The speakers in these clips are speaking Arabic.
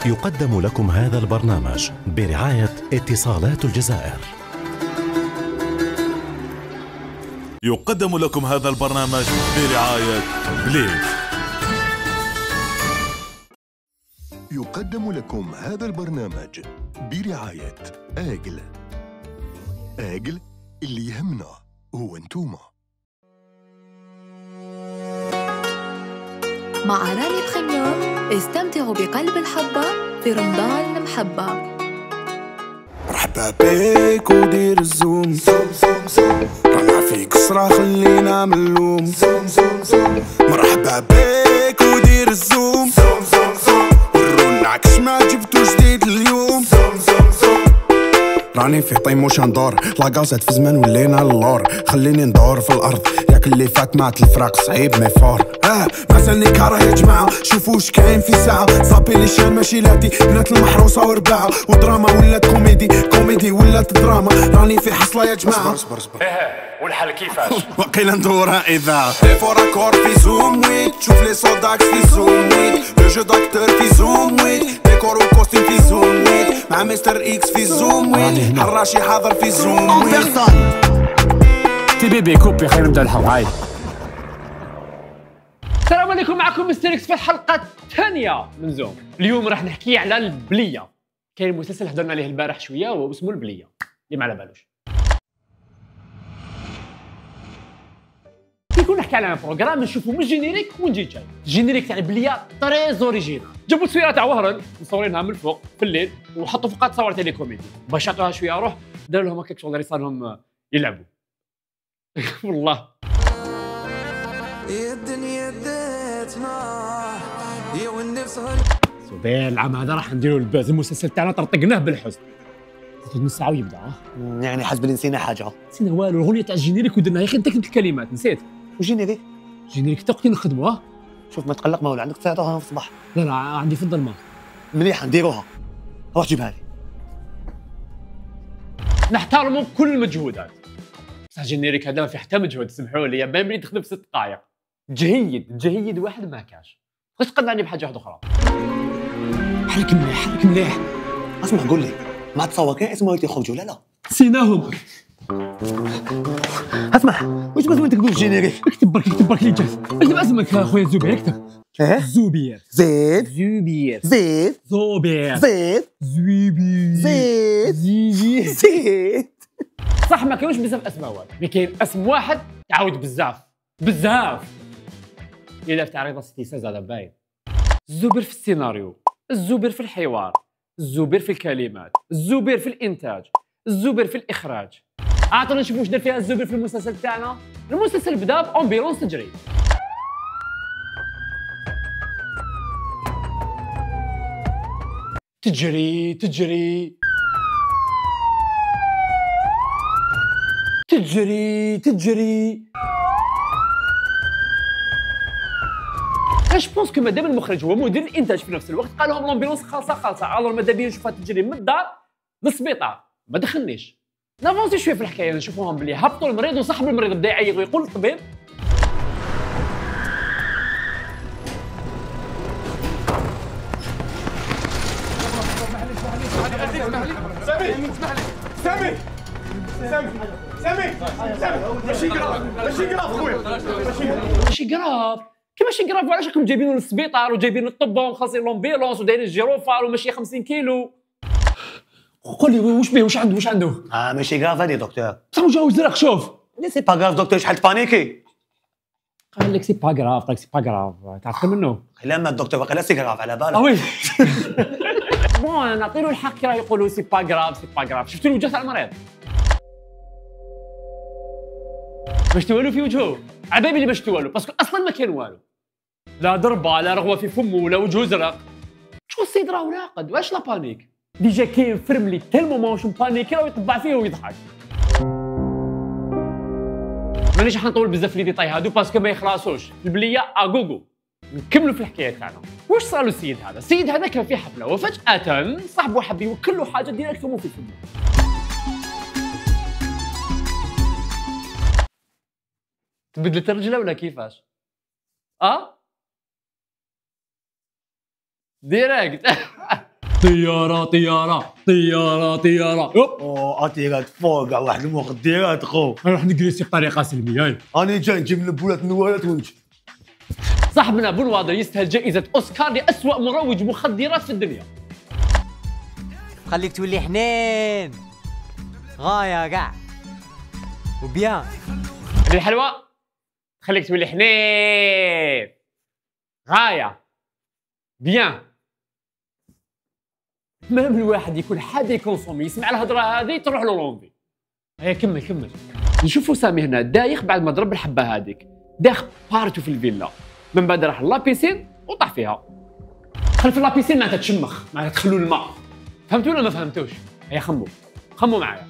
يقدم لكم هذا البرنامج برعاية اتصالات الجزائر. يقدم لكم هذا البرنامج برعاية بليد. يقدم لكم هذا البرنامج برعاية آجل. آجل اللي يهمنا هو انتوما. مع راني بريميوم استمتعوا بقلب الحبة في رمضان المحبة. مرحبا بيك ودير الزوم رانا في قصرة خلينا ملوم. مرحبا بيك ودير الزوم ورونا عكس ما جبتو جديد اليوم. راني في طيموش ندور لاكازات في زمان ولينا اللور. خليني ندور في الارض ياك اللي فات مات الفراق صعيب ميفور. مازالني كاره يا جماعه شوفوا واش كاين في ساعه. صابي لي شان ماشي لاتي بنات المحروسه ورباعه. ودراما ولات كوميدي ولات دراما. راني في حصله يا جماعه. صبر والحل كيفاش؟ وقيلا ندورها اذا فور اكور في زوم ويت. شوف لي سوداكس في زوم ويت. لو جو داكتور في زوم ويت. ديكور وكوستيم في زوم ويت. مع مستر اكس في زوم ويت. حراشي حاضر في زوم ويت. تي بيبي كوبي خلينا نبدا الحلقه. السلام عليكم، معكم مستر اكس في الحلقه الثانيه من زوم. اليوم راح نحكي على البليه. كاين مسلسل حضرنا عليه البارح شويه وهو اسمه البليه اللي ما على بالوش. كيكون نحكي على بروغرام نشوفوا من الجينيريك ونجي جاي. الجينيريك تاع البليه تريز اوريجينال. جابوا تصويره تاع وهران مصورينها من الفوق في الليل وحطوا فوقها تصاور تاع لي كوميدي. بشطوها شويه روح داروا لهم هكاك شغل ريصانهم يلعبوا. والله يا الدنيا داتنا يا والنفس سبحان العام هذا راح نديروا الباز. المسلسل تاعنا طرطقناه بالحزن. نص ساعه ويبدا. يعني حسب اللي نسينا حاجه. نسينا والو. الاغنيه تاع الجينيريك ودرنا يا اخي انت كنت الكلمات نسيت. وجينيريك الجينيريك تا وقت نخدموا. شوف ما تقلق، ما ولا عندك تعطوها في الصباح. لا عندي في الظلمه. مليحه نديروها. روح جيبها لي. نحترموا كل المجهودات. بصح الجينيريك هذا ما فيه حتى مجهود، سمحوا لي. بان بلي تخدم في 6 دقائق. جهيد واحد ما كاش. واش تقنعني بحاجه واحده اخرى؟ حرك مليح. اسمع قول لي ما تصور كاين اسمه يخرجوا لا نسيناهم. اسمع واش بغيت تقول الجينيريك؟ اكتب برك لي جاز. اكتب اسمك اخويا الزبير. اكتب زوبير زيد زوبير زوبير زيد. صح ما كاينوش بزاف اسماء، مي كاين اسم واحد يعاود بزاف. الا في تعريض استيساز هذا باين. الزبير في السيناريو، الزبير في الحوار، الزبير في الكلمات، الزبير في الانتاج، الزبير في الاخراج. اعطونا نشوفوا واش دار فيها الزبير في المسلسل تاعنا. المسلسل بدا بامبيلونس تجري. تجري. اش بونس كو مادام المخرج هو مدير الانتاج في نفس الوقت قال لهم لامبيلونس خالصه الور ماذا بيا نشوفها تجري من الدار للسبيطار. ما دخلنيش. نافونسي شويه في الحكايه نشوفوهم بلي هبطوا المريض وصاحب المريض بدا يعيط ويقول للطبيب سامي ماشي قراف. كي ماشي قراف علاش راكم جايبينه للسبيطار وجايبين الطب ومخلصين لومبيلونس ودايرين الجيروفار وماشي 50 كيلو؟ قول لي واش بيه واش عنده؟ ماشي غاف هادي دكتور. صافي جاو زرق. شوف لي سي با غاف دكتور شحال تبانيكي. قال لك سي با غراف. تعرف منه؟ لا ما الدكتور واقيلا سي غاف على بالك. وي بون نعطيلو الحق كي راه يقولوا سي با غراف. شفتوا الوجه تاع المريض باش توالو في وجهه؟ على بالي باش توالو باسكو اصلا ما كان والو. لا ضربه لا رغوه في فمه لا وجهه زرق. شو السيد راه راقد. واش لا بانيك؟ ديجا كاين فرملي تالمو ماهوش مبانيكي راه يطبع فيه ويضحك. مانيش راح نطول بزاف لي ديتاي هادو باسكو ما يخلصوش. البليه اغوغو. نكملوا في الحكايه تاعنا. واش صار للسيد هذا؟ السيد هذا كان في حفله وفجاه صاحبه حب يوكل له حاجه ديريكتومون في فمه. تبدلت الرجله ولا كيفاش؟ ديريكت. طياره طياره طياره طياره يوب اطيرات فوق على واحد المخدرات خو. نروح نجلسي بطريقه سلميه. انا جاي نجيب البولات النوالات ونجي. صاحبنا بونواضر يستاهل جائزه اوسكار لاسوأ مروج مخدرات في الدنيا. خليك تولي حنين غايه كاع وبيان. الحلوى خليك تولي حنين غايه بيان. مهم الواحد يكون حادي كونسومي يسمع الهضره هذه تروح له لوندي. هيا كمل. نشوفوا سامي هنا دايخ بعد ما ضرب الحبه هذيك، داخ بارتو في الفيلا، من بعد راح لابيسين وطاح فيها. دخل في لابيسين معناتها تشمخ، معناتها تخلوا الماء. فهمتوا ولا ما فهمتوش؟ هيا خموا معايا.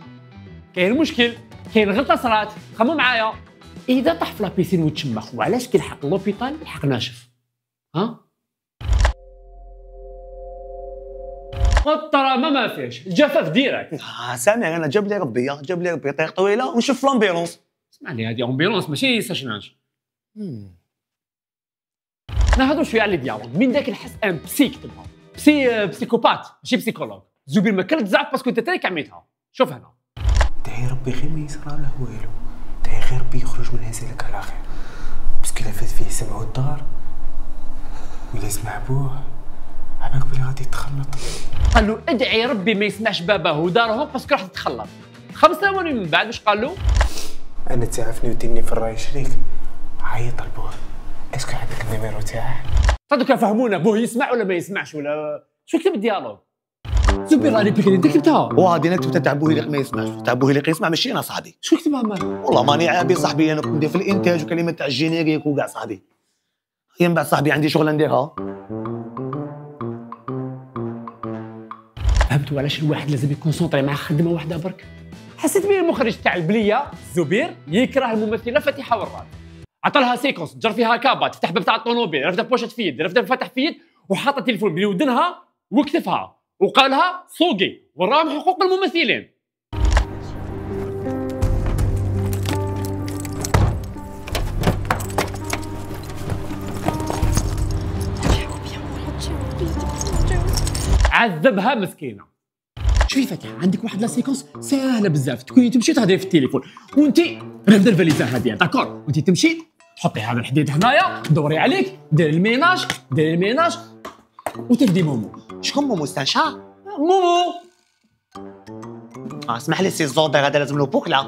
كاين مشكل، كاين غلطه صرات، خموا معايا. اذا طاح في لابيسين وتشمخ وعلاش كيلحق لوبيتال يلحق ناشف؟ ها؟ قطره ما فيش، الجفاف ديريكت. سامع انا جاب لي ربي طريق طويله ونشوف لامبيلونس. اسمع لي هذه امبيلونس ماشي ساشناج. نهضروا شويه على ديالوغ. من ذاك الحس ان بسي كتبها، بسيكوبات ماشي بسيكولوج. زبير ما كان تزعف باسكو انت تاعك عميتها. شوف هنا. دعي ربي غير ما يصرى له والو، دعي غير ربي يخرج من هزيلك على خير، باسكو الا فات فيه سمعو الدار ولا سمع بوه عباك بلي غادي يتخلط. قال له ادعي ربي ما يسمعش باباه ودارهم باسكو راح تتخلط. 5 ثواني من بعد واش قال له؟ انا تعرفني وديني في الراي شريك، عيط لبوه اسكو عندك النيميرو تاعه؟ صدق فهمونا بوه يسمع ولا ما يسمعش ولا شو كتب الديالوج؟ زبير راني بك انت كتبتها. وهذه انا كتبتها تاع بوه اللي ما يسمعش، تاع بوه اللي يسمع ماشي انا صاحبي. شو كتبها مال؟ والله ماني عابي صاحبي، انا كنت ندير في الانتاج وكلمات تاع الجينيريك وكاع صاحبي. هي من بعد صاحبي عندي شغله نديرها. فهمتوا علاش الواحد لازم يكونسونطري مع خدمه واحده برك؟ حسيت بيه المخرج تاع البليه زبير يكره الممثله فاتحه وراد. عطالها سيكونس تجر فيها كابات، تفتح باب تاع الطوموبيل، رفده بوشة في يد، رفده فتح في يد وحاط التليفون بين ودنها وكتفها وقالها صوقي وراهم حقوق الممثلين. عذبها مسكينه. شوفي فتحة عندك واحد لا سيكونس سهله بزاف، تكوني تمشي تهضري في التليفون وانت رافده الفاليزه هذه داكور، وانت تمشي تحطي هذا الحديد هنايا تدوري عليك ديري الميناج وتفدي مومو. شكون مومو استنشا؟ مومو اسمح لي سي الزودر هذا لازم له بوكله.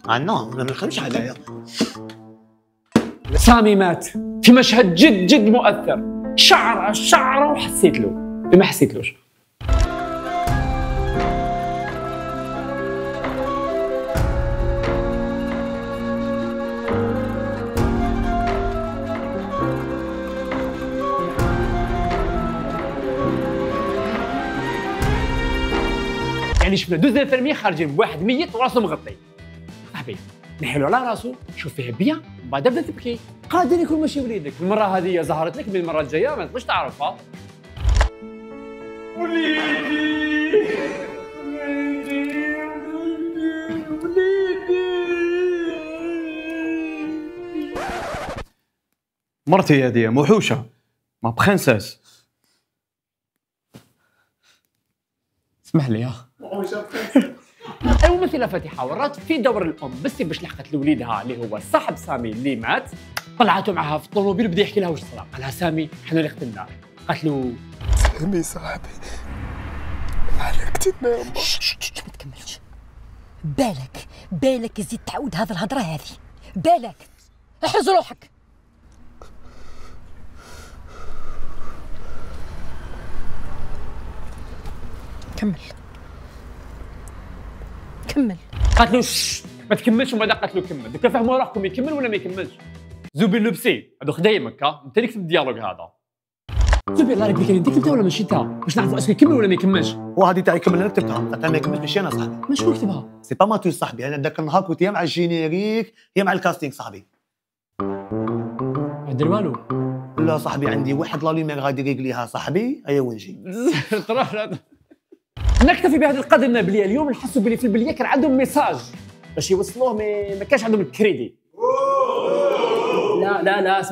نو ما نخدمش هذايا. سامي مات في مشهد جد مؤثر. شعره وحسيت له ما حسيتلوش. يعني شفنا 2 انفيرميي خارجين بواحد ميت وراسه مغطي. صاحبي نحلو على راسو شوف فيه بيان ومن بعد بدا تبكي. قادر يكون ماشي وليدك، المره هذه ظهرت لك، من المره الجايه ما تبغيش تعرفها. وليدي مرتي هذه موحوشه ما برنسيس. اسمح لي الممثله فاتحه ورات في دور الام بس باش لحقت لوليدها اللي هو صاحب سامي اللي مات. طلعته معها في الطوموبيل بدا يحكي لها واش صرا. قالها سامي حنا اللي قتلناه. قالت له سامي صاحبي على قتلنا يا ما تكملش. بالك يزيد تعاود هذه الهضره هذه، بالك احرز روحك. كمل. قالت له ما تكملش، وما قالت له كمل. دوكا فهموا راحكم يكمل ولا ما يكملش. زبير لبسي هذو خدايمك انت اللي كتب الديالوج هذا. زبير الله يبارك انت كتبتها ولا ماشي انت؟ باش نعرفوا اسكو يكمل ولا ما يكملش. وهذه تاعي كمل انا كتبتها، تاع ما يكملش ماشي انا صاحبي. ما شكون كتبها؟ سي با ماتو صاحبي، انا ذاك النهار كنت يا مع الجينيريك يا مع الكاستينغ صاحبي. ما دير والو. لا صاحبي عندي واحد لا لومير غادي يريقليها صاحبي. هيا ونجي. نكتفي بهذا القدر من البليه اليوم. نحسوا بلي في البليه كان عندهم ميساج باش يوصلوه ما كانش عندهم الكريدي. لا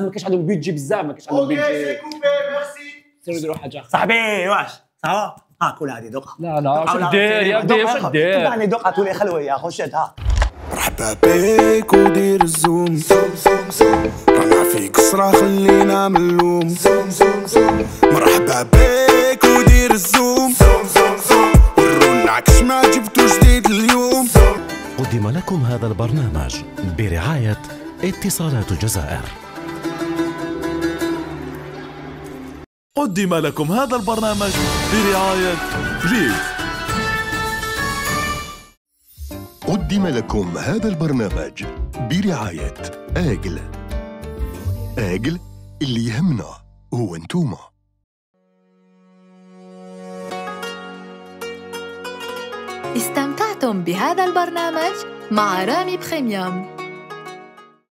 ما كانش عندهم بيدجي بزاف، ما كانش عندهم بيدجي. اوكي سي كوبي ميرسي. سيروا ديروا حاجه صاحبي واش صافا ها كل هذه دوقها. لا شو دير يا ودي شو دير؟ تبعني دوقها تولي خلوه يا خشت ها. مرحبا بيك ودير الزوم رانا في قصرة خلينا ملوم مرحبا بيك ودير الزوم ورونا عكس ما جبتو جديد اليوم. قدم لكم هذا البرنامج برعاية اتصالات الجزائر. قدم لكم هذا البرنامج برعاية بليد. قدم لكم هذا البرنامج برعاية آجل. آجل اللي يهمنا هو انتوما. استمتعتم بهذا البرنامج مع رامي بريميوم.